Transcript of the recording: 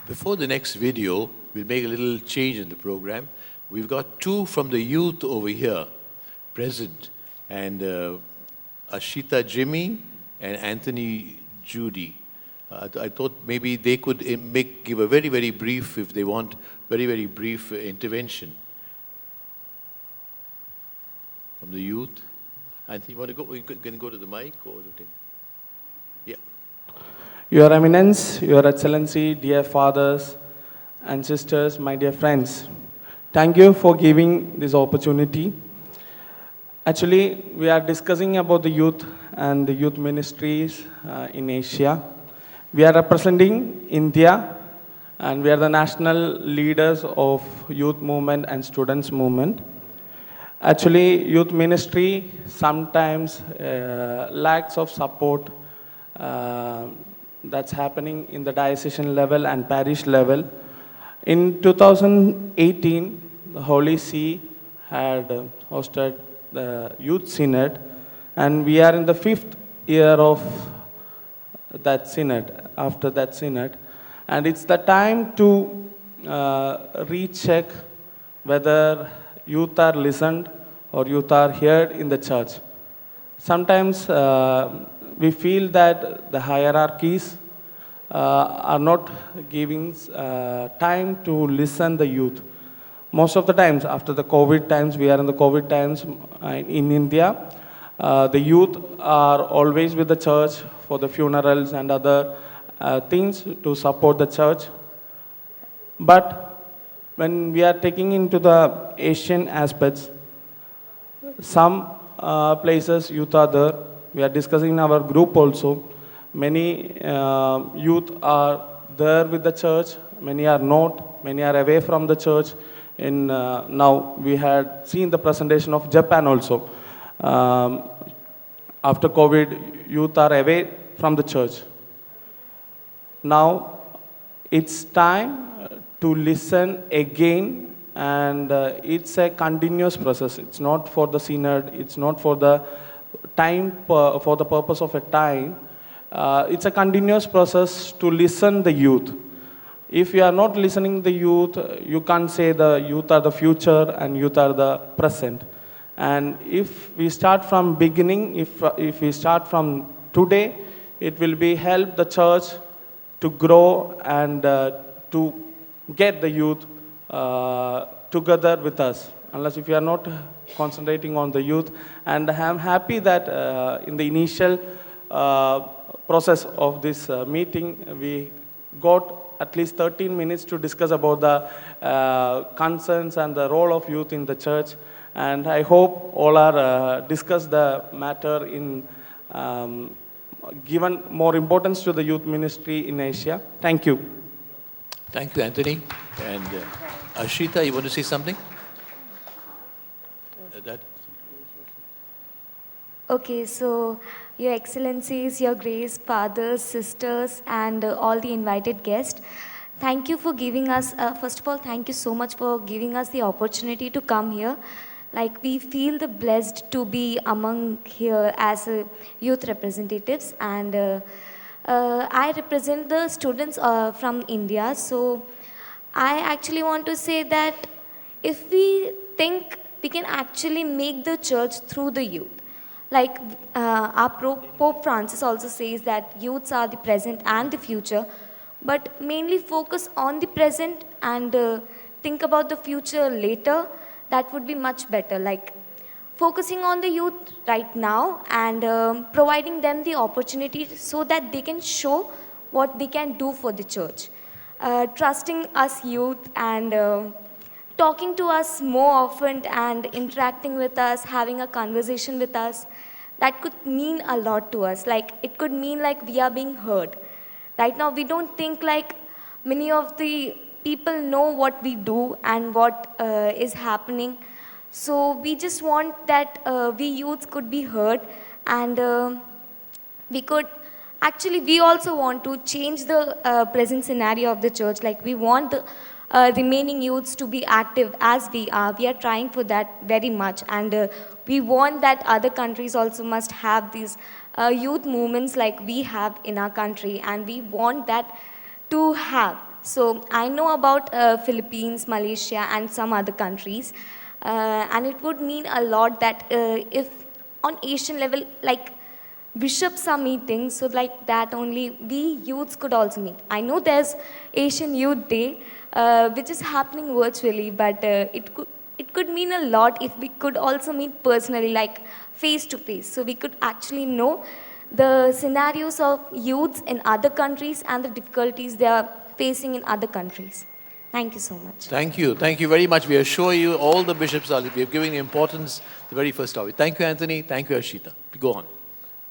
Before the next video, we'll make a little change in the program. We've got two from the youth over here present, and Ashita Jimmy and Anthony Judy. I thought maybe they could give a very, very brief, if they want, very, very brief intervention from the youth. Anthony, you want to go? You can go to the mic or the thing. Yeah. Your Eminence, Your Excellency, dear fathers and sisters, my dear friends, thank you for giving this opportunity. Actually, we are discussing about the youth and the youth ministries in Asia. We are representing India, and we are the national leaders of youth movement and students movement. Actually, youth ministry sometimes lacks of support that's happening in the diocesan level and parish level. In 2018, the Holy See had hosted the Youth Synod, and we are in the 5th year of that synod, after that synod. And it's the time to recheck whether youth are listened or youth are heard in the church. Sometimes we feel that the hierarchies are not giving time to listen the youth. Most of the times, after the COVID times, we are in the COVID times in India, the youth are always with the church for the funerals and other things to support the church. But when we are taking into the Asian aspects, some places youth are there. We are discussing in our group also. Many youth are there with the church, many are not, many are away from the church. Now we had seen the presentation of Japan also. After COVID, youth are away from the church. Now it's time to listen again, and it's a continuous process. It's not for the synod, it's not for the time, for the purpose of a time. It's a continuous process to listen the youth. If you are not listening the youth, you can't say the youth are the future and youth are the present. And if we start from beginning, if we start from today, it will be help the church to grow and to get the youth together with us. Unless if you are not concentrating on the youth. And I'm happy that in the initial process of this meeting, we got at least 13 minutes to discuss about the concerns and the role of youth in the church. And I hope all are discuss the matter in given more importance to the youth ministry in Asia. Thank you. Thank you, Anthony. And Ashita, you want to say something? Okay, so Your Excellencies, Your Grace, Fathers, Sisters, and all the invited guests, thank you for giving us, first of all, thank you so much for giving us the opportunity to come here. Like, we feel the blessed to be among here as youth representatives, and I represent the students from India. So I actually want to say that if we think we can actually make the church through the youth, like our Pope Francis also says that youths are the present and the future, but mainly focus on the present and think about the future later. That would be much better. Like, focusing on the youth right now and providing them the opportunity so that they can show what they can do for the church. Trusting us youth and talking to us more often and interacting with us, having a conversation with us, that could mean a lot to us. Like, it could mean like we are being heard. Right now, we don't think like many of the people know what we do and what is happening. So we just want that we youths could be heard, and we could actually, we also want to change the present scenario of the church. Like, we want the remaining youths to be active as we are. We are trying for that very much, and we want that other countries also must have these youth movements like we have in our country, and we want that to have. So I know about Philippines, Malaysia, and some other countries, and it would mean a lot that if on Asian level, like bishops are meeting, so like that only we youths could also meet. I know there's Asian Youth Day, which is happening virtually, but it could mean a lot if we could also meet personally, like face to face, so we could actually know the scenarios of youths in other countries and the difficulties they are facing in other countries. Thank you so much. Thank you. Thank you very much. We assure you all the bishops are, we have given importance the very first topic. Thank you, Anthony. Thank you, Ashita. Go on.